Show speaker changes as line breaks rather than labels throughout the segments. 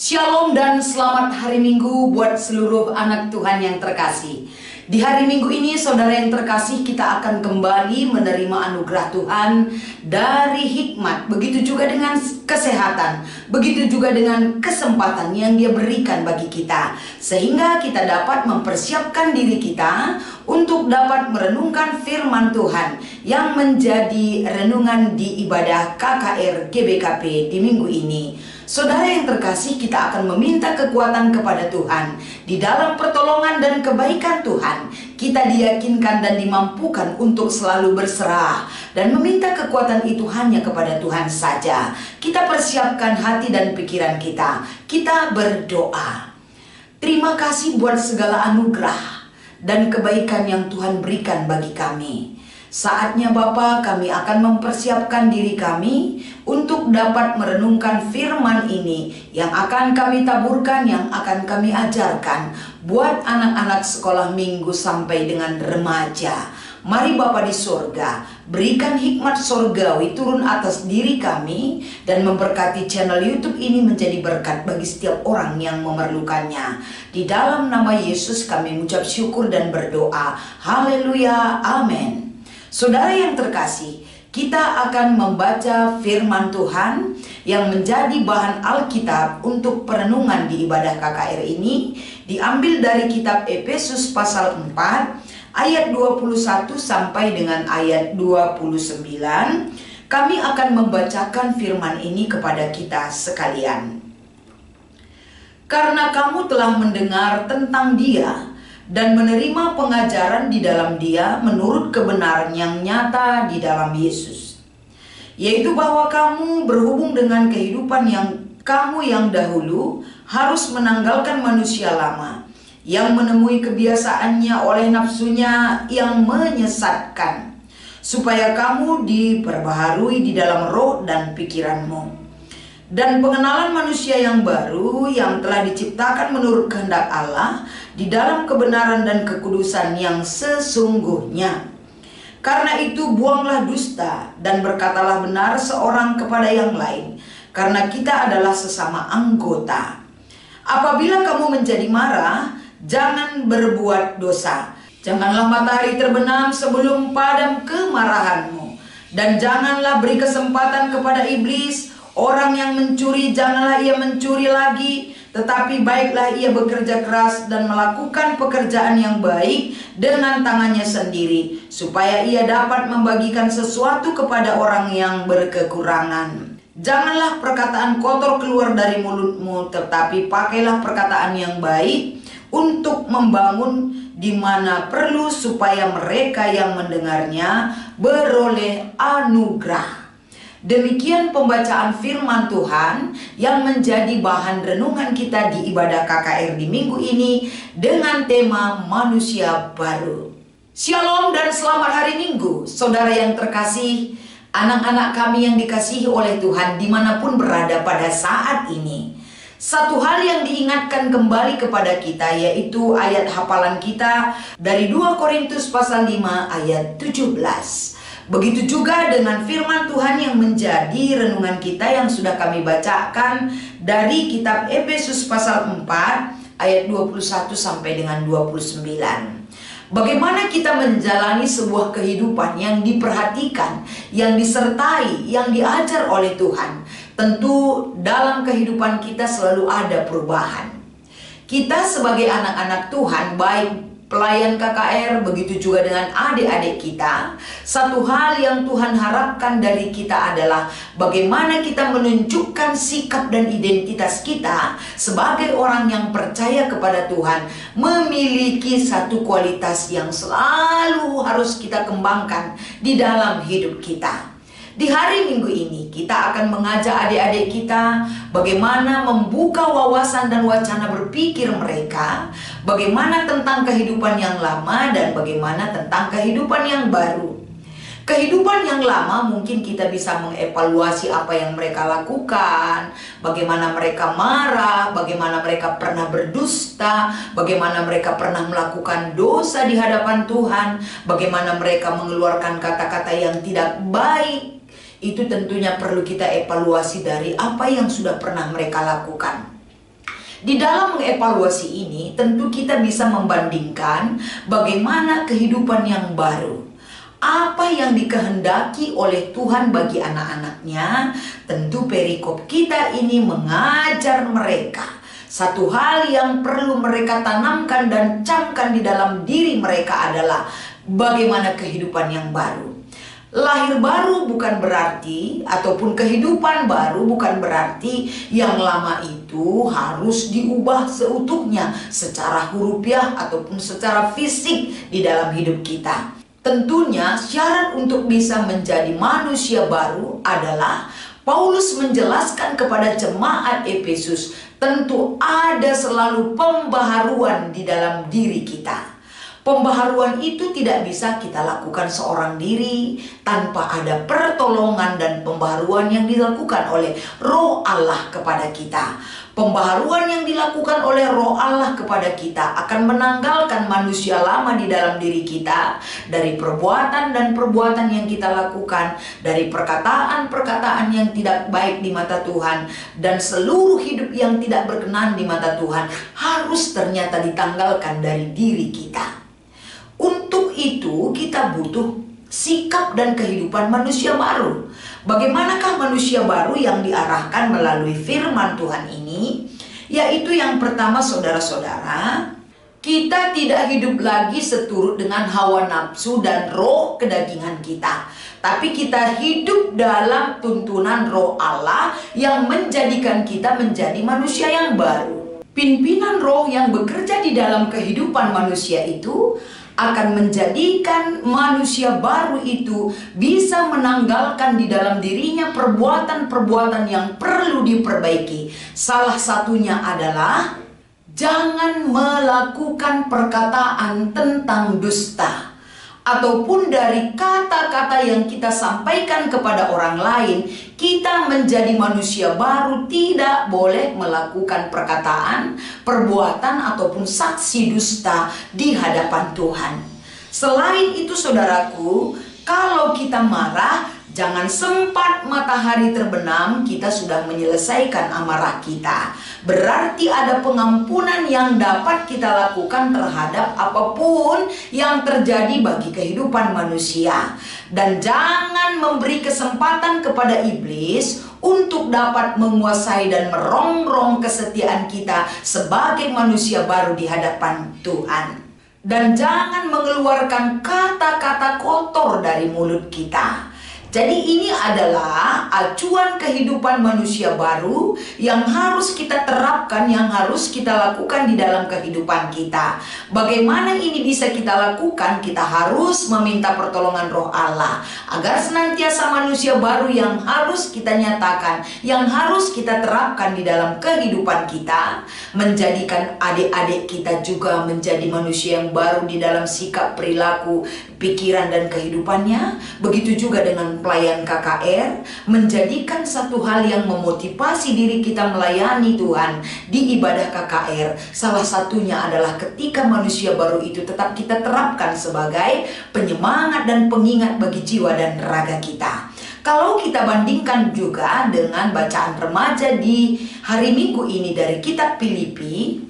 Shalom dan selamat hari Minggu buat seluruh anak Tuhan yang terkasih. Di hari Minggu ini, saudara yang terkasih, kita akan kembali menerima anugerah Tuhan dari hikmat. Begitu juga dengan kesehatan, begitu juga dengan kesempatan yang Dia berikan bagi kita, sehingga kita dapat mempersiapkan diri kita untuk dapat merenungkan firman Tuhan yang menjadi renungan di ibadah KKR GBKP di minggu ini. Saudara yang terkasih, kita akan meminta kekuatan kepada Tuhan. Di dalam pertolongan dan kebaikan Tuhan, kita diyakinkan dan dimampukan untuk selalu berserah dan meminta kekuatan itu hanya kepada Tuhan saja. Kita persiapkan hati dan pikiran kita. Kita berdoa. Terima kasih buat segala anugerah dan kebaikan yang Tuhan berikan bagi kami. Saatnya Bapa, kami akan mempersiapkan diri kami untuk dapat merenungkan firman ini yang akan kami taburkan, yang akan kami ajarkan buat anak-anak sekolah minggu sampai dengan remaja. Mari Bapa di sorga, berikan hikmat sorgawi turun atas diri kami dan memberkati channel YouTube ini menjadi berkat bagi setiap orang yang memerlukannya. Di dalam nama Yesus kami mengucap syukur dan berdoa. Haleluya, amin. Saudara yang terkasih, kita akan membaca firman Tuhan yang menjadi bahan Alkitab untuk perenungan di ibadah KKR ini, diambil dari kitab Efesus pasal 4 ayat 21 sampai dengan ayat 29. Kami akan membacakan firman ini kepada kita sekalian. Karena kamu telah mendengar tentang Dia dan menerima pengajaran di dalam Dia menurut kebenaran yang nyata di dalam Yesus, yaitu bahwa kamu berhubung dengan kehidupan yang kamu yang dahulu harus menanggalkan manusia lama yang menemui kebiasaannya oleh nafsunya yang menyesatkan, supaya kamu diperbaharui di dalam roh dan pikiranmu, dan pengenalan manusia yang baru yang telah diciptakan menurut kehendak Allah di dalam kebenaran dan kekudusan yang sesungguhnya. Karena itu buanglah dusta dan berkatalah benar seorang kepada yang lain, karena kita adalah sesama anggota. Apabila kamu menjadi marah, jangan berbuat dosa. Janganlah matahari terbenam sebelum padam kemarahanmu, dan janganlah beri kesempatan kepada iblis. Orang yang mencuri, janganlah ia mencuri lagi, tetapi baiklah ia bekerja keras dan melakukan pekerjaan yang baik dengan tangannya sendiri, supaya ia dapat membagikan sesuatu kepada orang yang berkekurangan. Janganlah perkataan kotor keluar dari mulutmu, tetapi pakailah perkataan yang baik untuk membangun di mana perlu, supaya mereka yang mendengarnya beroleh anugerah. Demikian pembacaan firman Tuhan yang menjadi bahan renungan kita di ibadah KKR di minggu ini dengan tema manusia baru. Shalom dan selamat hari Minggu, saudara yang terkasih, anak-anak kami yang dikasihi oleh Tuhan dimanapun berada pada saat ini. Satu hal yang diingatkan kembali kepada kita yaitu ayat hafalan kita dari 2 Korintus pasal 5 ayat 17. Begitu juga dengan firman Tuhan yang menjadi renungan kita yang sudah kami bacakan dari kitab Efesus pasal 4 ayat 21 sampai dengan 29. Bagaimana kita menjalani sebuah kehidupan yang diperhatikan, yang disertai, yang diajar oleh Tuhan. Tentu dalam kehidupan kita selalu ada perubahan. Kita sebagai anak-anak Tuhan, baik pelayan KKR, begitu juga dengan adik-adik kita, satu hal yang Tuhan harapkan dari kita adalah bagaimana kita menunjukkan sikap dan identitas kita sebagai orang yang percaya kepada Tuhan, memiliki satu kualitas yang selalu harus kita kembangkan di dalam hidup kita. Di hari Minggu ini kita akan mengajak adik-adik kita bagaimana membuka wawasan dan wacana berpikir mereka, bagaimana tentang kehidupan yang lama dan bagaimana tentang kehidupan yang baru. Kehidupan yang lama mungkin kita bisa mengevaluasi apa yang mereka lakukan, bagaimana mereka marah, bagaimana mereka pernah berdusta, bagaimana mereka pernah melakukan dosa di hadapan Tuhan, bagaimana mereka mengeluarkan kata-kata yang tidak baik. Itu tentunya perlu kita evaluasi dari apa yang sudah pernah mereka lakukan. Di dalam mengevaluasi ini, tentu kita bisa membandingkan bagaimana kehidupan yang baru. Apa yang dikehendaki oleh Tuhan bagi anak-anaknya. Tentu perikop kita ini mengajar mereka satu hal yang perlu mereka tanamkan dan camkan di dalam diri mereka adalah bagaimana kehidupan yang baru. Lahir baru bukan berarti, ataupun kehidupan baru bukan berarti yang lama itu harus diubah seutuhnya secara hurufiah ataupun secara fisik di dalam hidup kita. Tentunya syarat untuk bisa menjadi manusia baru adalah Paulus menjelaskan kepada jemaat Efesus, tentu ada selalu pembaharuan di dalam diri kita. Pembaharuan itu tidak bisa kita lakukan seorang diri tanpa ada pertolongan dan pembaharuan yang dilakukan oleh Roh Allah kepada kita. Pembaharuan yang dilakukan oleh Roh Allah kepada kita akan menanggalkan manusia lama di dalam diri kita dari perbuatan dan perbuatan yang kita lakukan, dari perkataan-perkataan yang tidak baik di mata Tuhan, dan seluruh hidup yang tidak berkenan di mata Tuhan harus ternyata ditanggalkan dari diri kita. Untuk itu kita butuh sikap dan kehidupan manusia baru. Bagaimanakah manusia baru yang diarahkan melalui firman Tuhan ini? Yaitu yang pertama, saudara-saudara, kita tidak hidup lagi seturut dengan hawa nafsu dan roh kedagingan kita, tapi kita hidup dalam tuntunan Roh Allah yang menjadikan kita menjadi manusia yang baru. Pimpinan roh yang bekerja di dalam kehidupan manusia itu akan menjadikan manusia baru itu bisa menanggalkan di dalam dirinya perbuatan-perbuatan yang perlu diperbaiki. Salah satunya adalah jangan melakukan perkataan tentang dusta, ataupun dari kata-kata yang kita sampaikan kepada orang lain. Kita menjadi manusia baru tidak boleh melakukan perkataan, perbuatan ataupun saksi dusta di hadapan Tuhan. Selain itu, saudaraku, kalau kita marah, jangan sempat matahari terbenam kita sudah menyelesaikan amarah kita. Berarti ada pengampunan yang dapat kita lakukan terhadap apapun yang terjadi bagi kehidupan manusia. Dan jangan memberi kesempatan kepada iblis untuk dapat menguasai dan merongrong kesetiaan kita sebagai manusia baru di hadapan Tuhan. Dan jangan mengeluarkan kata-kata kotor dari mulut kita. Jadi ini adalah acuan kehidupan manusia baru yang harus kita terapkan, yang harus kita lakukan di dalam kehidupan kita. Bagaimana ini bisa kita lakukan? Kita harus meminta pertolongan Roh Allah agar senantiasa manusia baru yang harus kita nyatakan, yang harus kita terapkan di dalam kehidupan kita, menjadikan adik-adik kita juga menjadi manusia yang baru di dalam sikap, perilaku, pikiran dan kehidupannya. Begitu juga dengan pelayan KKR, menjadikan satu hal yang memotivasi diri kita melayani Tuhan di ibadah KKR. Salah satunya adalah ketika manusia baru itu tetap kita terapkan sebagai penyemangat dan pengingat bagi jiwa dan raga kita. Kalau kita bandingkan juga dengan bacaan remaja di hari Minggu ini dari kitab Filipi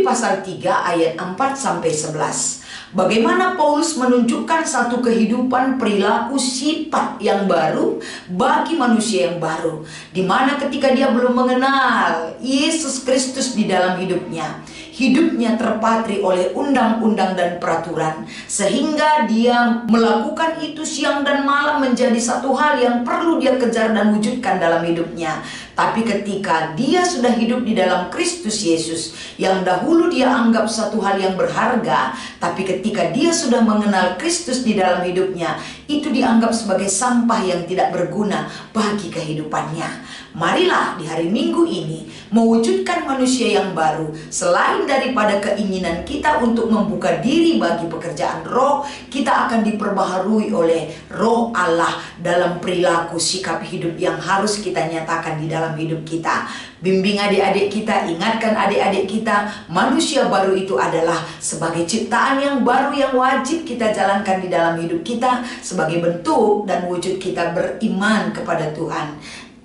pasal 3 ayat 4-11. Bagaimana Paulus menunjukkan satu kehidupan perilaku sifat yang baru bagi manusia yang baru, di mana ketika dia belum mengenal Yesus Kristus di dalam hidupnya, hidupnya terpatri oleh undang-undang dan peraturan, sehingga dia melakukan itu siang dan malam menjadi satu hal yang perlu dia kejar dan wujudkan dalam hidupnya. Tapi ketika dia sudah hidup di dalam Kristus Yesus, yang dahulu dia anggap satu hal yang berharga, tapi ketika dia sudah mengenal Kristus di dalam hidupnya, itu dianggap sebagai sampah yang tidak berguna bagi kehidupannya. Marilah di hari Minggu ini mewujudkan manusia yang baru. Selain daripada keinginan kita untuk membuka diri bagi pekerjaan roh, kita akan diperbaharui oleh Roh Allah dalam perilaku sikap hidup yang harus kita nyatakan di dalam hidup kita. Bimbing adik-adik kita, ingatkan adik-adik kita, manusia baru itu adalah sebagai ciptaan yang baru yang wajib kita jalankan di dalam hidup kita sebagai bentuk dan wujud kita beriman kepada Tuhan.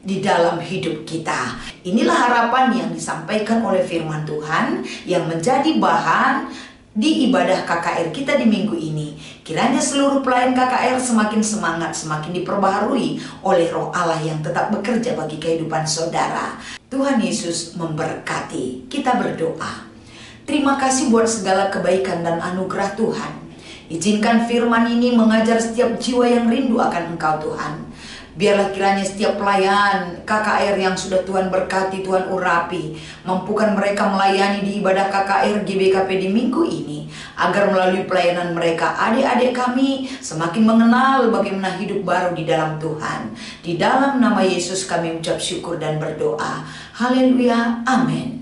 di dalam hidup kita. Inilah harapan yang disampaikan oleh firman Tuhan yang menjadi bahan di ibadah KKR kita di minggu ini. Kiranya seluruh pelayan KKR semakin semangat, semakin diperbaharui oleh Roh Allah yang tetap bekerja bagi kehidupan saudara. Tuhan Yesus memberkati. Kita berdoa. Terima kasih buat segala kebaikan dan anugerah Tuhan. Izinkan firman ini mengajar setiap jiwa yang rindu akan Engkau Tuhan. Biarlah kiranya setiap pelayan KKR yang sudah Tuhan berkati, Tuhan urapi, mampukan mereka melayani di ibadah KKR GBKP di minggu ini, agar melalui pelayanan mereka adik-adik kami semakin mengenal bagaimana hidup baru di dalam Tuhan. Di dalam nama Yesus kami ucap syukur dan berdoa. Haleluya, amin.